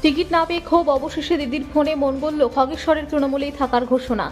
Ticket না পেয়ে ক্ষোভ, অবশেষে দিদির ফোনে মন বলল খগেশ্বরের তৃণমূলেই থাকার ঘোষণা।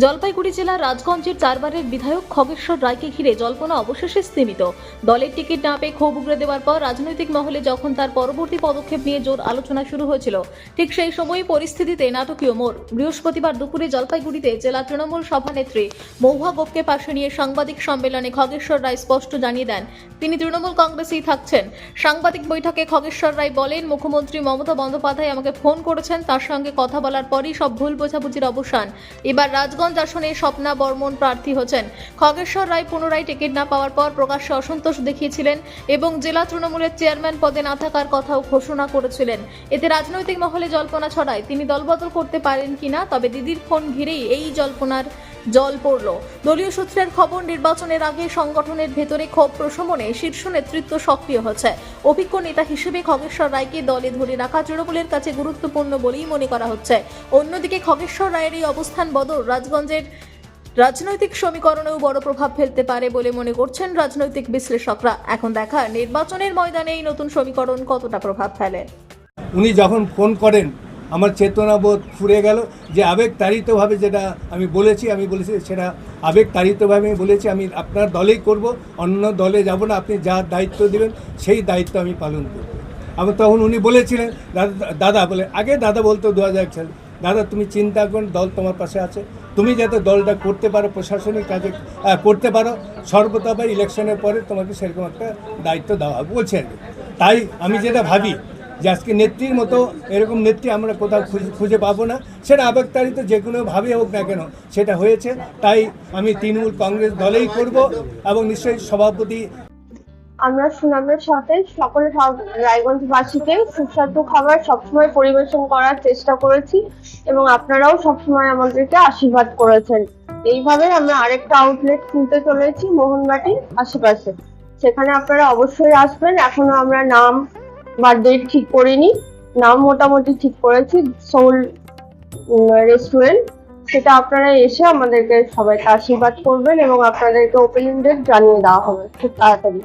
জলপাইগুড়ি জেলার রাজগঞ্জের চারবারের বিধায়ক খগেশ্বর রায়কে ঘিরে জল্পনা অবশেষে স্তীমিত। দলের টিকিট না পেয়ে ক্ষোভ উগরে দেওয়ার পর রাজনৈতিক মহলে যখন তার পরবর্তী পদক্ষেপ নিয়ে জোর আলোচনা শুরু হয়েছিল, ঠিক সেই সময়ই পরিস্থিতিতে নাটকীয় মোড়। বৃহস্পতিবার দুপুরে জলপাইগুড়িতে জেলা তৃণমূল সভানেত্রী মহুয়া গোপকে পাশে নিয়ে সাংবাদিক সম্মেলনে খগেশ্বর রায় স্পষ্ট জানিয়ে দেন তিনি তৃণমূল কংগ্রেসেই থাকছেন। সাংবাদিক বৈঠকে খগেশ্বর রায় বলেন, মুখ্যমন্ত্রী মমতা বন্দ্যোপাধ্যায় আমাকে ফোন করেছেন, তার সঙ্গে কথা বলার পরই সব ভুল বোঝাবুঝির অবসান। এবার রাজগঞ্জ আসনে স্বপ্না বর্মন প্রার্থী হচ্ছেন। খগেশ্বর রায় পুনরায় টিকিট না পাওয়ার পর প্রকাশ্যে অসন্তোষ দেখিয়েছিলেন এবং জেলা তৃণমূলের চেয়ারম্যান পদে না থাকার কথাও ঘোষণা করেছিলেন। এতে রাজনৈতিক মহলে জল্পনা ছড়ায় তিনি দলবদল করতে পারেন কিনা। তবে দিদির ফোন ঘিরেই এই জল্পনার জল পড়ল। দলীয় সূত্রের খবর, নির্বাচনের আগে সংগঠনের ভেতরে ক্ষোভ প্রশমনে শীর্ষ নেতৃত্ব সক্রিয় হচ্ছে। অভিজ্ঞ নেতা হিসেবে খগেশ্বর রায়কে দলে ধরে রাখা তৃণমূলের কাছে গুরুত্বপূর্ণ বলেই মনে করা হচ্ছে। অন্যদিকে খগেশ্বর রায়ের এই অবস্থান বদল রাজগঞ্জের রাজনৈতিক সমীকরণেও বড় প্রভাব ফেলতে পারে বলে মনে করছেন রাজনৈতিক বিশ্লেষকরা। এখন দেখা নির্বাচনের ময়দানে এই নতুন সমীকরণ কতটা প্রভাব ফেলে। উনি যখন ফোন করেন আমার চেতনাবোধ ফুরে গেল, যে আবেগতাড়িতভাবে যেটা আমি বলেছি সেটা আবেগতাড়িতভাবে আমি বলেছি আমি আপনার দলেই করব, অন্য দলে যাব না, আপনি যা দায়িত্ব দেবেন সেই দায়িত্ব আমি পালন করব। আবার তখন উনি বলেছিলেন, দাদা বলে, আগে দাদা বলতো 2001 সালে, দাদা তুমি চিন্তা করুন, দল তোমার পাশে আছে, তুমি যাতে দলটা করতে পারো, প্রশাসনিক কাজে করতে পারো, সর্বতভাবে ইলেকশনের পরে তোমাকে সেরকম একটা দায়িত্ব দেওয়া হবে বলছেন। তাই আমি যেটা ভাবি যে আজকে নেত্রীর মতো এরকম নেত্রী আমরা কোথাও খুঁজে পাবো না, সেটা আবেগতাড়িত যে কোনোভাবে হোক না কেন সেটা হয়েছে। তাই আমি তৃণমূল কংগ্রেস দলেই করব এবং নিশ্চয়ই সভাপতি। আমরা সুনামের সাথে সকল রায়গঞ্জবাসীকে সুস্বাদু খাবার সবসময় পরিবেশন করার চেষ্টা করেছি এবং আপনারাও সবসময় আমাদেরকে আশীর্বাদ করেছেন। এইভাবে আমরা আরেকটা আউটলেট খুলতে চলেছি মোহনবাটির আশেপাশে, সেখানে আপনারা অবশ্যই আসবেন। এখনো আমরা নাম বা ডেট ঠিক করিনি, নাম মোটামুটি ঠিক করেছি, সোল রেস্টুরেন্ট। সেটা আপনারা এসে আমাদেরকে সবাইকে আশীর্বাদ করবেন এবং আপনাদেরকে ওপেনিং ডেট জানিয়ে দেওয়া হবে খুব তাড়াতাড়ি।